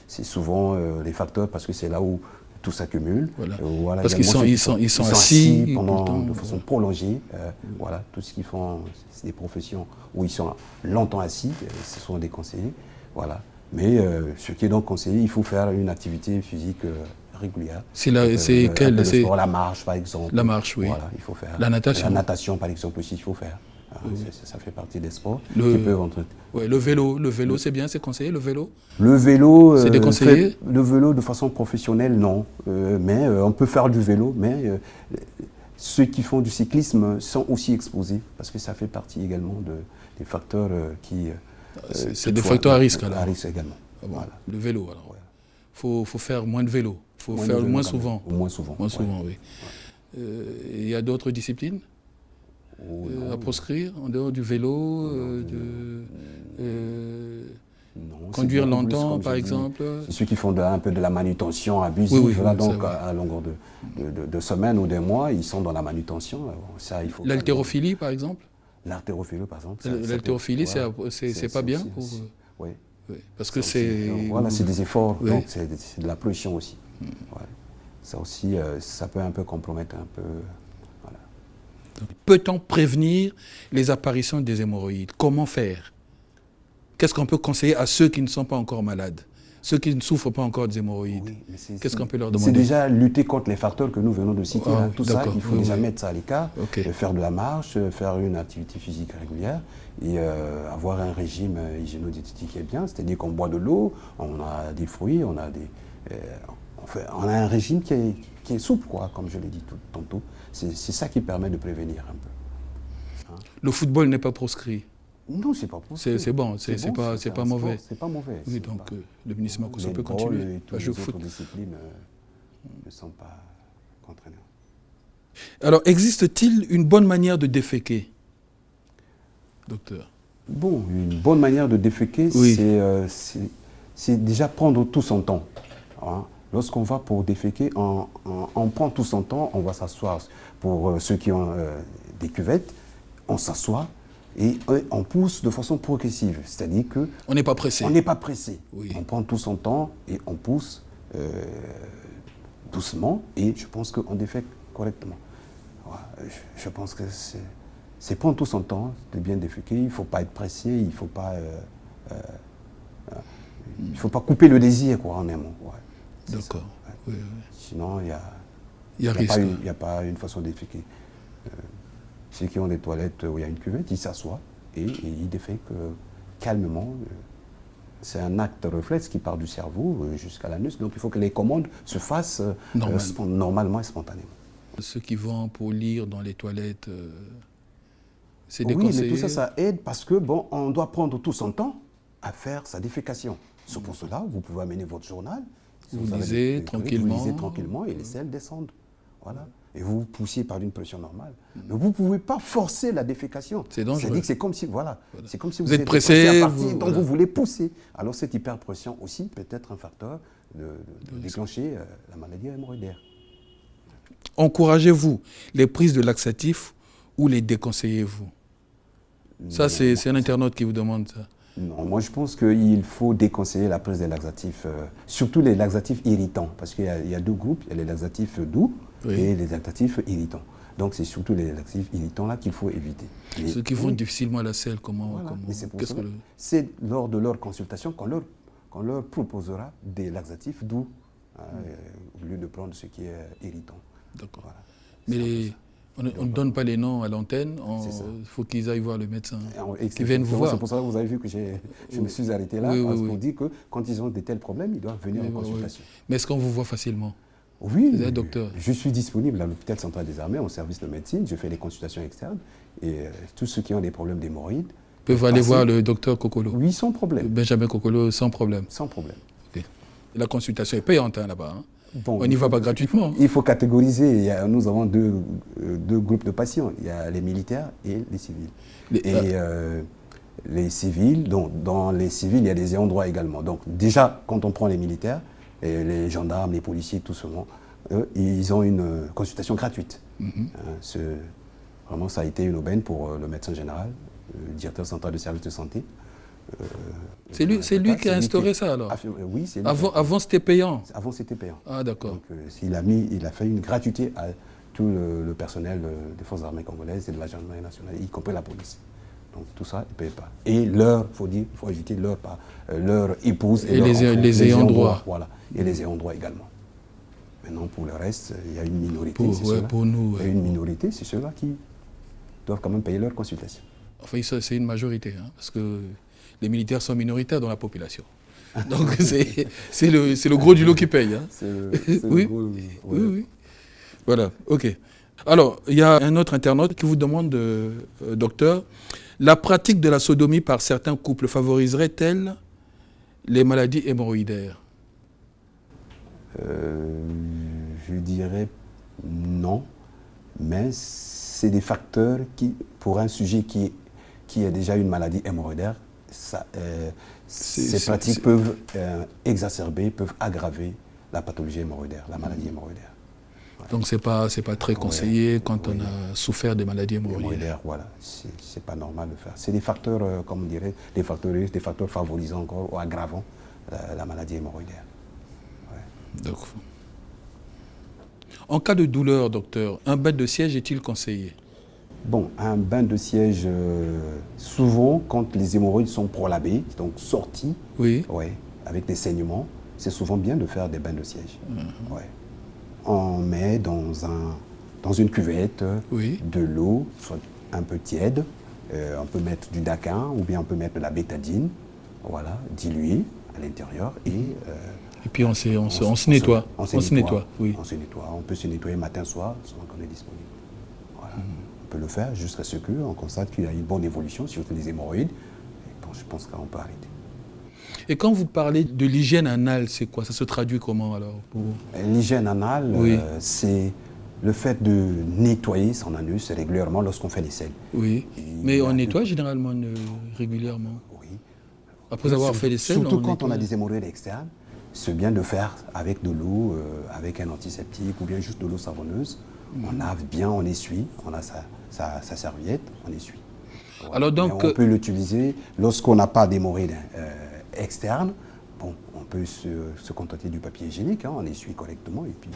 C'est souvent les facteurs parce que c'est là où tout s'accumule. Voilà. Voilà, Parce qu'ils également sont- ceux qui ils sont assis tout le pendant, temps. de façon prolongée. Voilà, tout ce qu'ils font, c'est des professions où ils sont longtemps assis, ce sont déconseillés. Voilà. Mais ce qui est donc conseillé, il faut faire une activité physique régulière. C'est Un peu quelle de c'est sport, la marche par exemple. La marche, oui. Voilà, il faut faire. La natation. La natation par exemple aussi, il faut faire. Ça fait partie des sports Le- qui peuvent entrer. ouais, le vélo, c'est bien, c'est conseillé, le vélo? Le vélo, C'est déconseillé le vélo de façon professionnelle, non. Mais on peut faire du vélo, mais ceux qui font du cyclisme sont aussi exposés, parce que ça fait partie également des facteurs qui... C'est des facteurs à risque, alors. À risque également. Ah bon, Voilà. le vélo, alors. Ouais. Faut faire moins de vélo. Il faut Moins faire de vélo moins quand même. souvent. Moins souvent. Moins ouais. souvent, oui. Il y a d'autres disciplines Oh, à proscrire, en dehors du vélo, Non, Conduire c'est beaucoup plus, longtemps, comme par j'ai dit, exemple. c'est ceux qui font un peu de la manutention abusive, Oui, là, oui, donc c'est vrai. à longueur de semaines ou de mois, ils sont dans la manutention. Ça, il faut L'haltérophilie, par exemple. L'haltérophilie, par exemple. L'haltérophilie, c'est pas bien pour... Oui. Oui, parce que Ça aussi, c'est... voilà, c'est des efforts, Oui. donc c'est de la pollution aussi. Ouais. Ça aussi, ça peut un peu compromettre un peu. Voilà. Peut-on prévenir les apparitions des hémorroïdes? Comment faire? Qu'est-ce qu'on peut conseiller à ceux qui ne sont pas encore malades? Ceux qui ne souffrent pas encore des hémorroïdes? Oui, Qu'est-ce qu'on peut leur c'est demander? déjà lutter contre les facteurs que nous venons de citer. Ah, Là. Tout ça, d'accord, il faut oui, déjà oui. mettre ça à l'écart, Ok. faire de la marche, faire une activité physique régulière et avoir un régime hygiéno-diététique qui est bien, c'est-à-dire qu'on boit de l'eau, on a des fruits, on a un régime qui est souple, quoi, comme je l'ai dit tantôt. C'est ça qui permet de prévenir un peu. Hein? Le football n'est pas proscrit. Non, c'est pas possible. C'est bon, c'est pas mauvais. C'est pas mauvais. Oui, donc le ministre Makosso Les peut balles continuer et toutes à jouer au les foot. autres disciplines ne sont pas contraignantes. Alors, existe-t-il une bonne manière de déféquer, docteur? Bon, une bonne manière de déféquer, Oui. c'est déjà prendre tout son temps. Hein. Lorsqu'on va pour déféquer, on prend tout son temps, on va s'asseoir. Pour ceux qui ont des cuvettes, on s'assoit et on pousse de façon progressive. C'est-à-dire que On n'est pas pressé. on n'est pas pressé. Oui. On prend tout son temps et on pousse doucement et je pense qu'on défèque correctement. Voilà. Je pense que c'est prendre tout son temps de bien déféquer. Il ne faut pas être pressé, il ne faut pas couper le désir, quoi, en un mot. Ouais. D'accord. Ouais. Oui, oui. Sinon, il Il y a risque. n'y a pas une façon de déféquer. Ceux qui ont des toilettes où il y a une cuvette, ils s'assoient et ils défèquent calmement. C'est un acte réflexe qui part du cerveau jusqu'à l'anus. Donc il faut que les commandes se fassent normalement et spontanément. Ceux qui vont pour lire dans les toilettes, c'est Oui, déconseillé. mais tout ça, ça aide parce que bon, on doit prendre tout son temps à faire sa défécation. C'est pour cela, vous pouvez amener votre journal. Si Vous avez lisez des tranquillement. Vous lisez tranquillement et les selles descendent. Voilà. Et vous vous poussiez par une pression normale. Mais vous ne pouvez pas forcer la défécation. C'est dangereux. C'est-à-dire que c'est comme si, c'est comme si Vous êtes pressé, à partir, donc voilà. vous voulez pousser. Alors cette hyperpression aussi peut être un facteur de déclencher la maladie hémorroïdaire. Encouragez-vous les prises de laxatifs ou les déconseillez-vous? Ça, c'est un internaute qui vous demande ça. Non, moi je pense qu'il faut déconseiller la prise des laxatifs, surtout les laxatifs irritants, parce qu'il y a deux groupes, il y a les laxatifs doux et les laxatifs irritants. Donc c'est surtout les laxatifs irritants là qu'il faut éviter. Ceux qui vont difficilement à la selle, comment, Mais c'est pour qu'est-ce ça, c'est lors de leur consultation qu'on leur proposera des laxatifs doux, au lieu de prendre ce qui est irritant. D'accord. Voilà. Mais on ne donne pas les noms à l'antenne, il faut qu'ils aillent voir le médecin, qu'ils viennent vous voir. C'est pour ça que vous avez vu que je me suis arrêté là, parce qu'on dit que quand ils ont de tels problèmes, ils doivent venir en consultation. Mais est-ce qu'on vous voit facilement? Oui, vous êtes docteur. Je suis disponible à l'hôpital central des armées, au service de médecine, je fais les consultations externes, et tous ceux qui ont des problèmes d'hémorroïdes peuvent aller voir le docteur Kokolo? Oui, sans problème. Benjamin Kokolo, sans problème? Sans problème. Okay. La consultation est payante là-bas, hein? Bon, on n'y va pas gratuitement. Il faut catégoriser. Nous avons deux groupes de patients. Il y a les militaires et les civils. Les civils, donc dans les civils, il y a des ayants droit également. Donc déjà, quand on prend les militaires, et les gendarmes, les policiers, tout ce monde, ils ont une consultation gratuite. Vraiment, ça a été une aubaine pour le médecin général, le directeur central du service de santé. C'est lui qui a instauré ça alors? Oui, c'est lui. Avant c'était payant? Avant c'était payant. Ah d'accord. Donc il a fait une gratuité à tout le personnel des forces armées congolaises et de la gendarmerie nationale, y compris la police. Donc tout ça, ils ne payent pas. Et faut ajouter leur épouse et les ayants droit. Voilà, et les ayants droit également. Maintenant, pour le reste, il y a une minorité. Pour nous. Il y a une minorité, c'est ceux-là qui doivent quand même payer leur consultation. Enfin, c'est une majorité, hein, parce que les militaires sont minoritaires dans la population. Donc c'est le gros du lot qui paye. Hein. Oui. Le gros, oui. Voilà, ok. Alors, il y a un autre internaute qui vous demande, docteur, la pratique de la sodomie par certains couples favoriserait-elle les maladies hémorroïdaires? Je dirais non, mais c'est des facteurs qui, pour un sujet qui est déjà une maladie hémorroïdaire, ces pratiques peuvent exacerber, peuvent aggraver la pathologie hémorroïdaire, la maladie hémorroïdaire. Ouais. Donc c'est pas très conseillé quand on a souffert des maladies hémorroïdaires. Voilà, c'est pas normal de faire. C'est des facteurs, comme on dirait, des facteurs favorisant encore ou aggravant la maladie hémorroïdaire. Ouais. Donc, en cas de douleur, docteur, un bain de siège est-il conseillé? Bon, un bain de siège, souvent, quand les hémorroïdes sont prolabées, donc sorties, oui. Ouais, avec des saignements, c'est souvent bien de faire des bains de siège. Ouais. On met dans une cuvette de l'eau, soit un peu tiède, on peut mettre du daquin ou bien on peut mettre de la bétadine, voilà, diluée à l'intérieur et puis on se nettoie. On se nettoie. On peut se nettoyer matin, soir, selon qu'on est disponible. Voilà. On peut le faire jusqu'à ce qu'on constate qu'il y a une bonne évolution, surtout les hémorroïdes. Et bon, je pense qu'on peut arrêter. Et quand vous parlez de l'hygiène anale, c'est quoi? Ça se traduit comment alors pour... L'hygiène anale, c'est le fait de nettoyer son anus régulièrement lorsqu'on fait des selles. Oui, mais on nettoie généralement régulièrement. Oui. Après avoir fait des selles, surtout quand on a des hémorroïdes externes, c'est bien de faire avec de l'eau, avec un antiseptique ou bien juste de l'eau savonneuse. On lave bien, on essuie, on a sa serviette, on essuie. Voilà. Alors donc, on peut l'utiliser lorsqu'on n'a pas d'hémorroïdes externes. Bon, on peut se contenter du papier hygiénique, on essuie correctement et puis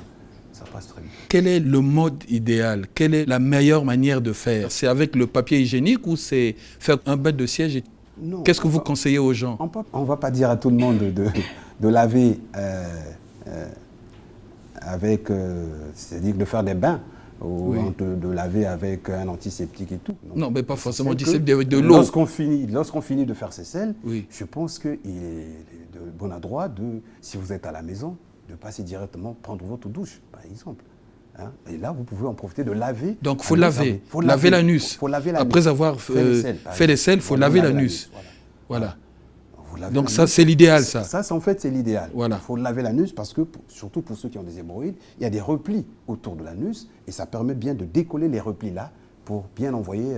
ça passe très bien. Quel est le mode idéal? Quelle est la meilleure manière de faire? C'est avec le papier hygiénique ou c'est faire un bain de siège? Qu'est-ce que vous conseillez aux gens? On ne va pas dire à tout le monde de laver avec, c'est-à-dire de faire des bains ou de laver avec un antiseptique et tout. Non, mais pas forcément antiseptique, avec de l'eau. Lorsqu'on finit de faire ces selles, je pense qu'il est de bon adroit, si vous êtes à la maison, de passer directement prendre votre douche, par exemple. Hein? Et là, vous pouvez en profiter de laver. Donc, il faut laver l'anus. Après avoir fait les selles, il faut laver l'anus. Voilà. Donc ça, c'est l'idéal, ça. Ça, en fait, c'est l'idéal. Voilà. Il faut laver l'anus parce que, surtout pour ceux qui ont des hémorroïdes, il y a des replis autour de l'anus et ça permet bien de décoller les replis là pour bien envoyer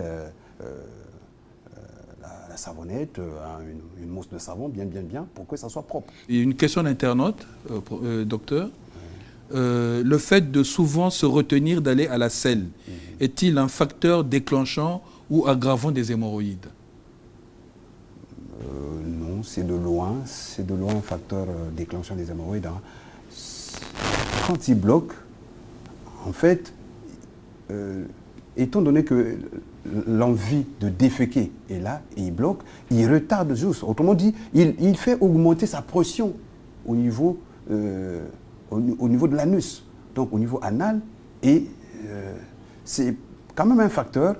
la savonnette, une mousse de savon bien pour que ça soit propre. Il y a une question d'internaute, docteur. Le fait de souvent se retenir d'aller à la selle, est-il un facteur déclenchant ou aggravant des hémorroïdes? Non, c'est de loin un facteur déclenchant des hémorroïdes. Hein. Quand il bloque, en fait, étant donné que l'envie de déféquer est là et il bloque, il retarde juste. Autrement dit, il fait augmenter sa pression au niveau de l'anus, donc au niveau anal, et c'est quand même un facteur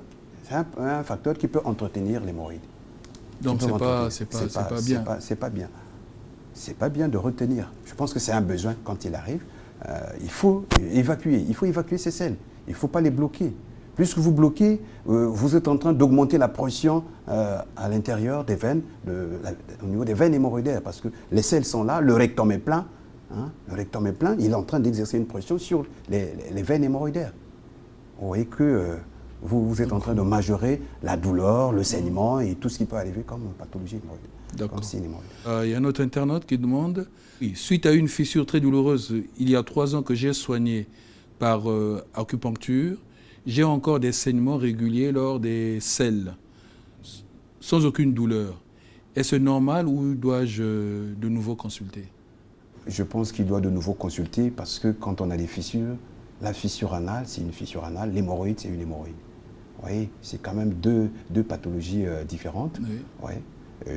qui peut entretenir l'hémorroïde. Donc c'est pas bien. C'est pas bien de retenir. Je pense que c'est un besoin quand il arrive. Il faut évacuer ces selles. Il ne faut pas les bloquer. Plus que vous bloquez, vous êtes en train d'augmenter la pression à l'intérieur des veines, au niveau des veines hémorroïdaires, parce que les selles sont là, le rectum est plein. Hein, le rectum est plein, il est en train d'exercer une pression sur les veines hémorroïdaires. Vous voyez que vous êtes en train de majorer la douleur, le saignement et tout ce qui peut arriver comme pathologie hémorroïdaire. D'accord. Il y a un autre internaute qui demande, suite à une fissure très douloureuse, il y a 3 ans que j'ai soigné par acupuncture, j'ai encore des saignements réguliers lors des selles, sans aucune douleur. Est-ce normal ou dois-je de nouveau consulter? Je pense qu'il doit de nouveau consulter parce que quand on a des fissures, la fissure anale, c'est une fissure anale, l'hémorroïde, c'est une hémorroïde. Vous voyez, c'est quand même deux pathologies différentes. Oui. Ouais.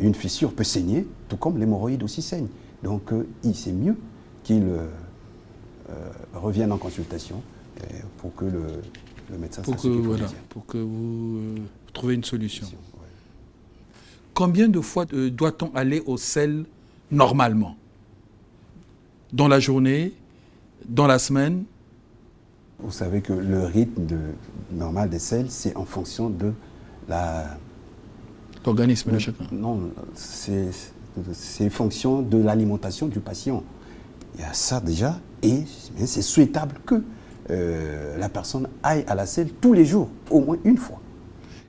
Une fissure peut saigner, tout comme l'hémorroïde aussi saigne. Donc, c'est mieux qu'il revienne en consultation pour que le médecin sache ce qu'il faut dire. Pour que vous trouviez une solution. Ouais. Combien de fois doit-on aller aux selles normalement? Dans la journée, dans la semaine? Vous savez que le rythme normal des selles, c'est en fonction de l'organisme de chacun. Non, c'est en fonction de l'alimentation du patient. Il y a ça déjà, et c'est souhaitable que la personne aille à la selle tous les jours, au moins une fois.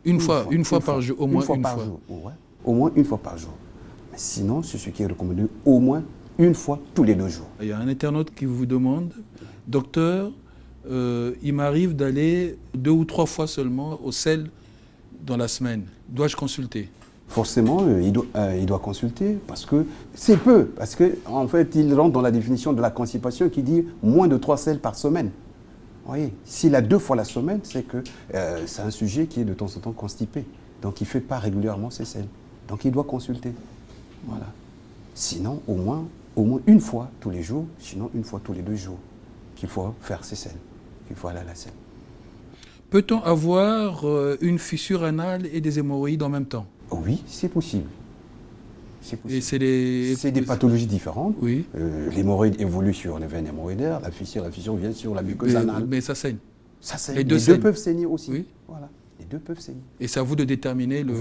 Une fois par jour, au moins une fois. Par jour, ouais. Au moins une fois par jour. Mais sinon, c'est ce qui est recommandé au moins une fois tous les 2 jours. Il y a un internaute qui vous demande, docteur, il m'arrive d'aller 2 ou 3 fois seulement au sel dans la semaine. Dois-je consulter? Forcément, il doit consulter parce que c'est peu. Parce qu'en fait, il rentre dans la définition de la constipation qui dit moins de 3 selles par semaine. Vous voyez, s'il a 2 fois la semaine, c'est que c'est un sujet qui est de temps en temps constipé. Donc, il ne fait pas régulièrement ses selles. Donc, il doit consulter. Voilà. Sinon, au moins une fois tous les jours, sinon une fois tous les 2 jours, qu'il faut faire ses selles, qu'il faut aller à la selle. Peut-on avoir une fissure anale et des hémorroïdes en même temps? Oui, c'est possible. Et c'est des pathologies différentes. Oui. L'hémorroïde évolue sur les veines hémorroïdaires, la fissure vient sur la muqueuse anale. Mais ça saigne. Ça saigne. Les deux saignent. peuvent saigner aussi. Oui. Voilà. Les 2 peuvent saigner. Et c'est à vous de déterminer le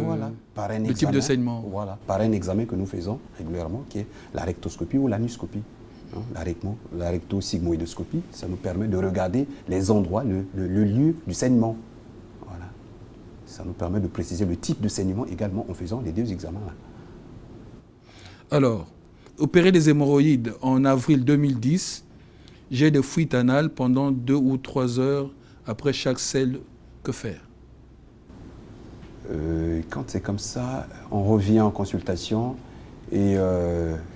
type de saignement. Voilà, par un examen que nous faisons régulièrement, qui est la rectoscopie ou l'anuscopie. La rectosigmoïdoscopie, ça nous permet de regarder les endroits, le lieu du saignement. Voilà. Ça nous permet de préciser le type de saignement également en faisant les 2 examens-là. Alors, opérer des hémorroïdes en avril 2010, j'ai des fuites anales pendant 2 ou 3 heures après chaque selle. Que faire? Quand c'est comme ça, on revient en consultation et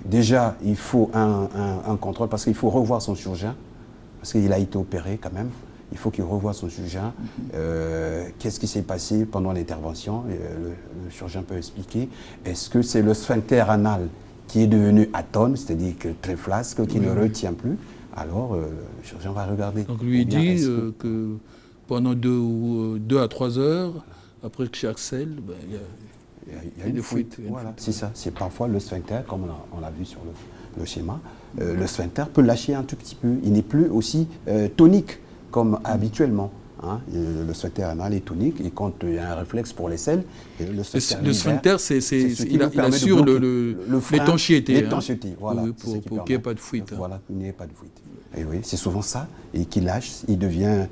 déjà, il faut un contrôle parce qu'il faut revoir son chirurgien, parce qu'il a été opéré quand même. Il faut qu'il revoie son chirurgien. Qu'est-ce qui s'est passé pendant l'intervention? Le chirurgien peut expliquer. Est-ce que c'est le sphincter anal qui est devenu atone, c'est-à-dire que très flasque, qui ne retient plus? Alors, le chirurgien va regarder. Donc lui dit que pendant 2 à 3 heures, après chaque selle, il y a une fuite. Voilà, c'est ça. C'est parfois le sphincter, comme on l'a vu sur le schéma. Le sphincter peut lâcher un tout petit peu. Il n'est plus aussi tonique comme habituellement. Le sphincter anal est tonique et quand il y a un réflexe pour les selles, le sphincter, il assure l'étanchéité. L'étanchéité, voilà. Pour qu'il n'y ait pas de fuite. Voilà, il n'y ait pas de fuite. Et oui, c'est souvent ça. Et qui lâche,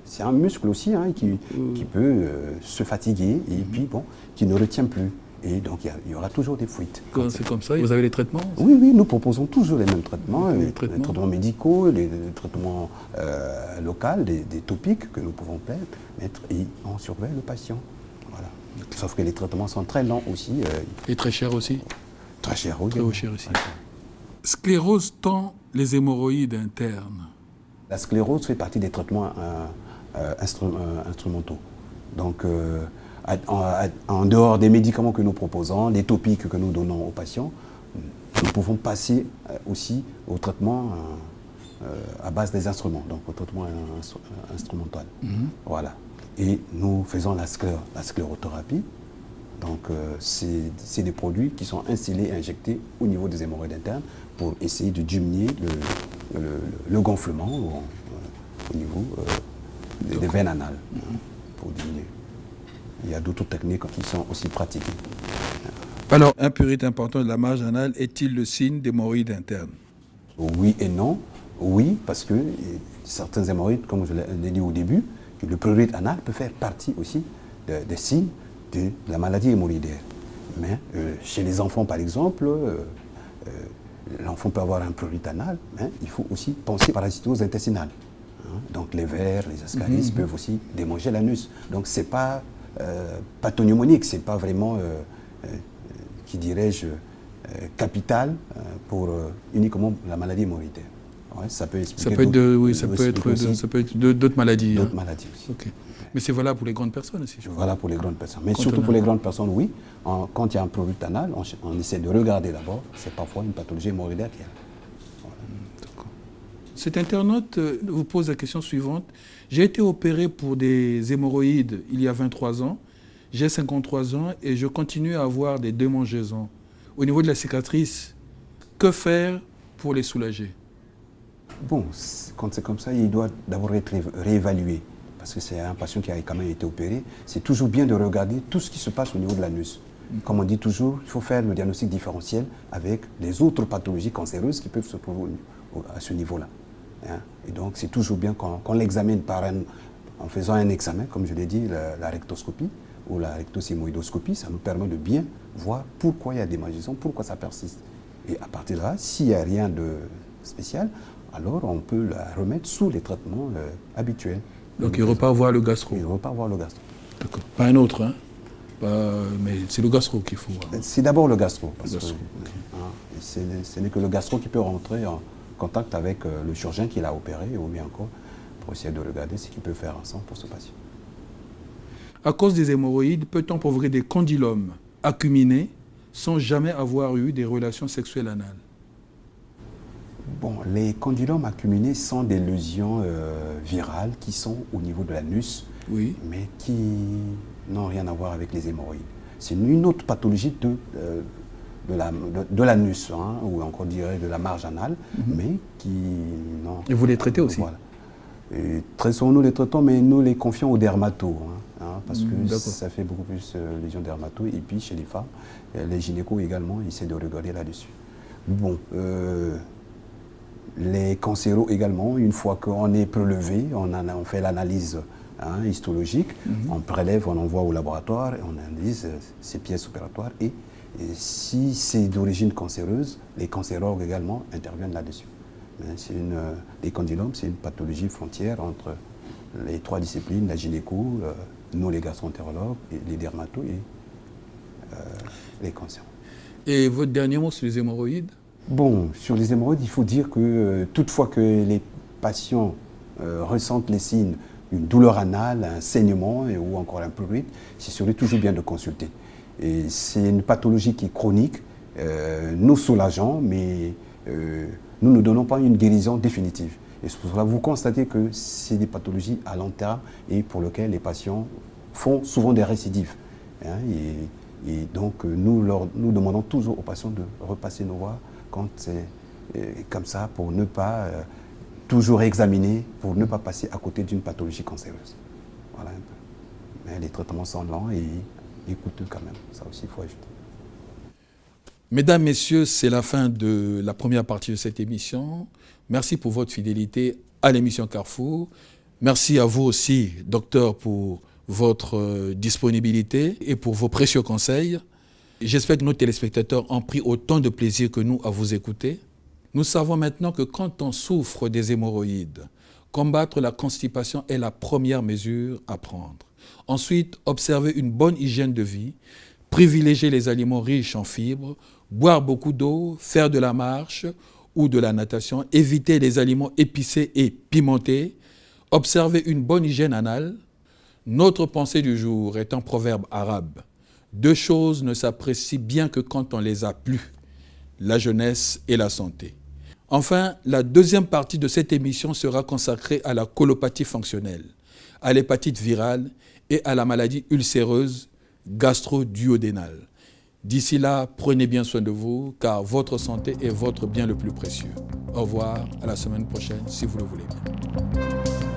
c'est un muscle aussi qui peut se fatiguer et puis qui ne retient plus. Et donc il y aura toujours des fuites. Quand c'est comme ça, vous avez les traitements? Oui, nous proposons toujours les mêmes traitements, les traitements médicaux, les traitements locaux, des topiques que nous pouvons mettre et on surveille le patient. Voilà. Sauf que les traitements sont très lents aussi. Et très chers aussi? Très chers, oui. Très cher aussi. Sclérose tend les hémorroïdes internes. La sclérose fait partie des traitements instrumentaux. Donc, en dehors des médicaments que nous proposons, des topiques que nous donnons aux patients, nous pouvons passer aussi au traitement à base des instruments, donc au traitement instrumental. Voilà. Et nous faisons la sclérothérapie. Donc, c'est des produits qui sont instillés et injectés au niveau des hémorroïdes internes pour essayer de diminuer le gonflement au niveau des veines anales, pour diminuer. Il y a d'autres techniques qui sont aussi pratiquées. Alors, un purite important de la marge anale est-il le signe d'hémorroïdes internes? Oui et non. Oui, parce que certains hémorroïdes, comme je l'ai dit au début, le prurite anal peut faire partie aussi des signes de la maladie hémorroïdaire. Mais chez les enfants, par exemple, l'enfant peut avoir un prurite anal, mais il faut aussi penser parasitose intestinale. Donc les vers, les ascaris peuvent aussi démanger l'anus. Donc ce n'est pas pathognomonique, ce n'est pas vraiment, qui dirais-je, capital pour uniquement la maladie hémorroïdaire. Ouais, ça peut expliquer ça peut être d'autres maladies. D'autres maladies aussi. Okay. Mais c'est valable pour les grandes personnes aussi. Voilà pour les grandes personnes. Mais surtout pour les grandes personnes, oui. Quand il y a un prurite anal, on essaie de regarder d'abord. C'est parfois une pathologie hémorroïdaire qui a. Voilà. Cet internaute vous pose la question suivante. J'ai été opéré pour des hémorroïdes il y a 23 ans. J'ai 53 ans et je continue à avoir des démangeaisons. Au niveau de la cicatrice, que faire pour les soulager? Bon, quand c'est comme ça, il doit d'abord être réévalué. Parce que c'est un patient qui a quand même été opéré. C'est toujours bien de regarder tout ce qui se passe au niveau de l'anus. Comme on dit toujours, il faut faire le diagnostic différentiel avec les autres pathologies cancéreuses qui peuvent se trouver à ce niveau-là. Et donc, c'est toujours bien qu'on l'examine en faisant un examen, comme je l'ai dit, la rectoscopie, ou la rectosigmoïdoscopie, ça nous permet de bien voir pourquoi il y a des malformations, pourquoi ça persiste. Et à partir de là, s'il n'y a rien de spécial, alors on peut la remettre sous les traitements habituels. Donc il repart voir le gastro. Il repart voir le gastro. D'accord. Pas un autre, hein? Mais c'est le gastro qu'il faut voir. C'est d'abord le gastro. Parce Le gastro, que, ok. ce n'est que le gastro qui peut rentrer en contact avec le chirurgien qui l'a opéré, ou bien encore pour essayer de regarder ce qu'il peut faire ensemble pour ce patient. À cause des hémorroïdes, peut-on provoquer des condylomes acuminés sans jamais avoir eu des relations sexuelles anales? Bon, les condylomes acuminés sont des lésions virales qui sont au niveau de l'anus, Oui. mais qui n'ont rien à voir avec les hémorroïdes. C'est une autre pathologie de l'anus, hein, ou encore dirait de la marge anale, mais qui n'ont... Et vous les traitez aussi? Voilà. Et très souvent, nous les traitons, mais nous les confions aux dermatos, parce que D'accord. ça fait beaucoup plus lésions dermatos. Et puis, chez les femmes, les gynécos également, ils essaient de regarder là-dessus. Bon, les cancéros également, une fois qu'on est prélevé, on fait l'analyse histologique, on prélève, on envoie au laboratoire, et on analyse ces pièces opératoires. Et si c'est d'origine cancéreuse, les cancérologues également interviennent là-dessus. Les condylomes, c'est une pathologie frontière entre les trois disciplines, la gynéco, nous les gastroentérologues, les dermatos et les cancers. Et votre dernier mot sur les hémorroïdes? Bon, sur les hémorroïdes, il faut dire que toutefois que les patients ressentent les signes d'une douleur anale, un saignement ou encore un prurite, c'est surtout toujours bien de consulter. Et c'est une pathologie qui est chronique, nous soulageant, mais nous ne donnons pas une guérison définitive. Et c'est pour cela que vous constatez que c'est des pathologies à long terme et pour lesquelles les patients font souvent des récidives. Et donc nous demandons toujours aux patients de repasser nous voir quand c'est comme ça, pour ne pas toujours examiner, pour ne pas passer à côté d'une pathologie cancéreuse. Voilà un peu. Mais les traitements sont lents et coûteux quand même. Ça aussi, il faut ajouter. Mesdames, Messieurs, c'est la fin de la première partie de cette émission. Merci pour votre fidélité à l'émission Carrefour. Merci à vous aussi, docteur, pour votre disponibilité et pour vos précieux conseils. J'espère que nos téléspectateurs ont pris autant de plaisir que nous à vous écouter. Nous savons maintenant que quand on souffre des hémorroïdes, combattre la constipation est la première mesure à prendre. Ensuite, observer une bonne hygiène de vie, privilégier les aliments riches en fibres, boire beaucoup d'eau, faire de la marche ou de la natation, éviter les aliments épicés et pimentés, observer une bonne hygiène anale. Notre pensée du jour est un proverbe arabe. Deux choses ne s'apprécient bien que quand on les a plus, la jeunesse et la santé. Enfin, la deuxième partie de cette émission sera consacrée à la colopathie fonctionnelle, à l'hépatite virale et à la maladie ulcéreuse gastro-duodénale. D'ici là, prenez bien soin de vous, car votre santé est votre bien le plus précieux. Au revoir, à la semaine prochaine, si vous le voulez bien.